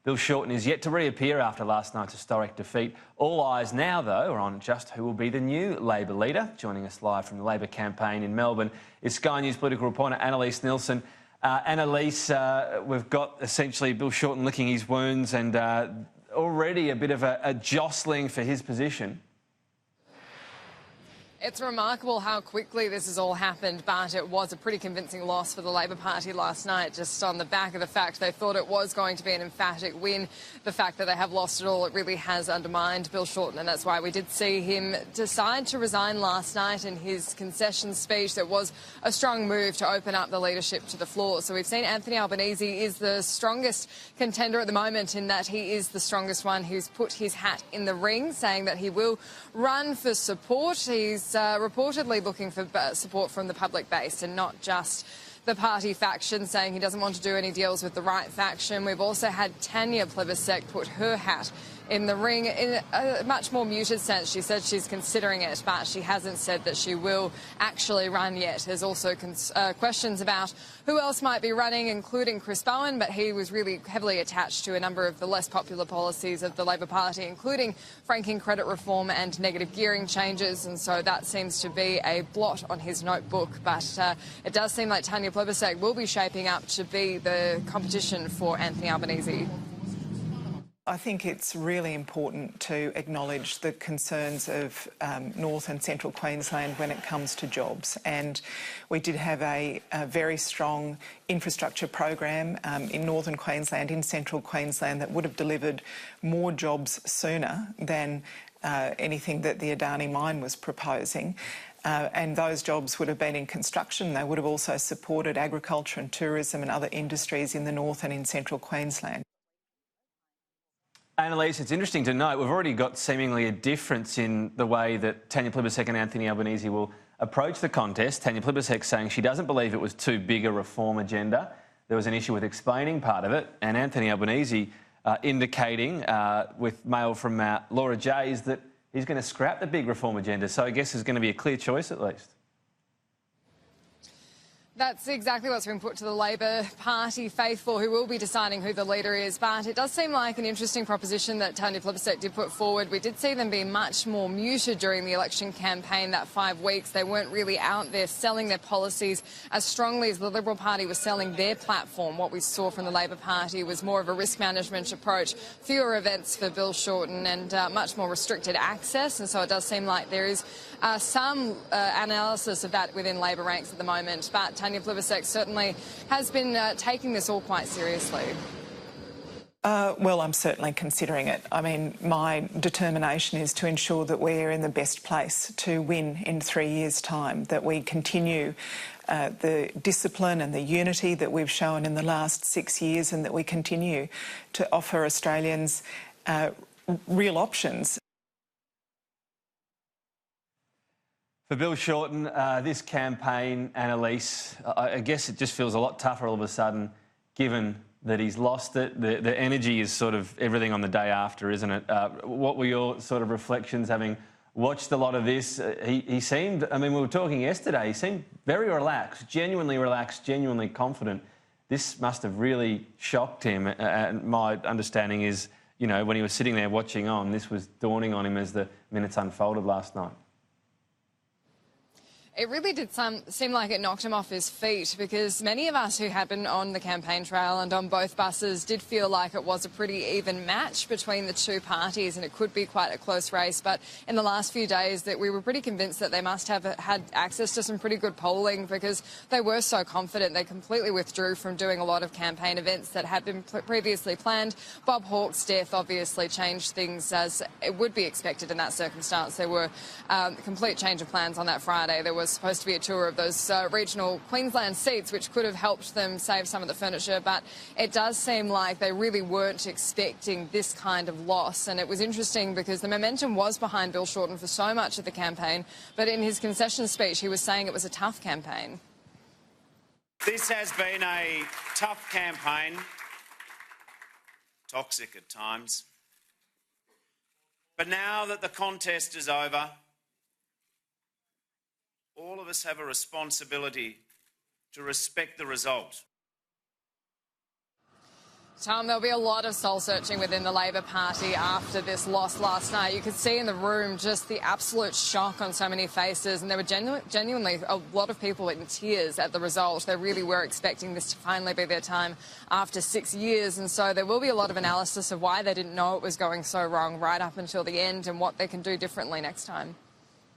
Bill Shorten is yet to reappear after last night's historic defeat. All eyes now, though, are on just who will be the new Labor leader. Joining us live from the Labor campaign in Melbourne is Sky News political reporter Annalise Nielsen. Annalise, we've got essentially Bill Shorten licking his wounds and already a bit of a jostling for his position. It's remarkable how quickly this has all happened, but it was a pretty convincing loss for the Labor Party last night, just on the back of the fact they thought it was going to be an emphatic win. The fact that they have lost it all, it really has undermined Bill Shorten, and that's why we did see him decide to resign last night in his concession speech. That was a strong move to open up the leadership to the floor. So we've seen Anthony Albanese is the strongest contender at the moment, in that he is the strongest one who's put his hat in the ring, saying that he will run for support. He's reportedly looking for support from the public base and not just the party faction, saying he doesn't want to do any deals with the right faction. We've also had Tanya Plibersek put her hat in the ring in a much more muted sense. She said she's considering it, but she hasn't said that she will actually run yet. There's also questions about who else might be running, including Chris Bowen, but he was really heavily attached to a number of the less popular policies of the Labor Party, including franking credit reform and negative gearing changes, and so that seems to be a blot on his notebook. But it does seem like Tanya Plibersek will be shaping up to be the competition for Anthony Albanese. I think it's really important to acknowledge the concerns of North and Central Queensland when it comes to jobs. And we did have a very strong infrastructure program in Northern Queensland, in Central Queensland, that would have delivered more jobs sooner than anything that the Adani mine was proposing. And those jobs would have been in construction. They would have also supported agriculture and tourism and other industries in the North and in Central Queensland. Annalise, it's interesting to note we've already got seemingly a difference in the way that Tanya Plibersek and Anthony Albanese will approach the contest. Tanya Plibersek saying she doesn't believe it was too big a reform agenda. There was an issue with explaining part of it, and Anthony Albanese indicating with mail from Laura Jays that he's going to scrap the big reform agenda. So I guess there's going to be a clear choice at least. That's exactly what's been put to the Labor Party faithful, who will be deciding who the leader is. But it does seem like an interesting proposition that Tanya Plibersek did put forward. We did see them be much more muted during the election campaign, that 5 weeks. They weren't really out there selling their policies as strongly as the Liberal Party was selling their platform. What we saw from the Labor Party was more of a risk management approach, fewer events for Bill Shorten and much more restricted access. And so it does seem like there is some analysis of that within Labor ranks at the moment. But Tanya Plibersek certainly has been taking this all quite seriously. Well, I'm certainly considering it. I mean, my determination is to ensure that we're in the best place to win in 3 years' time, that we continue the discipline and the unity that we've shown in the last 6 years, and that we continue to offer Australians real options. For Bill Shorten, this campaign, Annalise, I guess it just feels a lot tougher all of a sudden, given that he's lost it. The energy is sort of everything on the day after, isn't it? What were your sort of reflections, having watched a lot of this? He seemed, I mean, we were talking yesterday, he seemed very relaxed, genuinely confident. This must have really shocked him. And my understanding is, you know, when he was sitting there watching on, this was dawning on him as the minutes unfolded last night. It really did seem like it knocked him off his feet, because many of us who had been on the campaign trail and on both buses did feel like it was a pretty even match between the two parties, and it could be quite a close race. But in the last few days, that we were pretty convinced that they must have had access to some pretty good polling, because they were so confident. They completely withdrew from doing a lot of campaign events that had been previously planned. Bob Hawke's death obviously changed things, as it would be expected in that circumstance. There were a complete change of plans on that Friday. There was supposed to be a tour of those regional Queensland seats, which could have helped them save some of the furniture, but it does seem like they really weren't expecting this kind of loss. And it was interesting because the momentum was behind Bill Shorten for so much of the campaign, but in his concession speech he was saying it was a tough campaign. This has been a tough campaign, toxic at times, but now that the contest is over, all of us have a responsibility to respect the result. Tom, there'll be a lot of soul-searching within the Labor Party after this loss last night. You could see in the room just the absolute shock on so many faces, and there were genuinely a lot of people in tears at the result. They really were expecting this to finally be their time after 6 years, and so there will be a lot of analysis of why they didn't know it was going so wrong right up until the end and what they can do differently next time.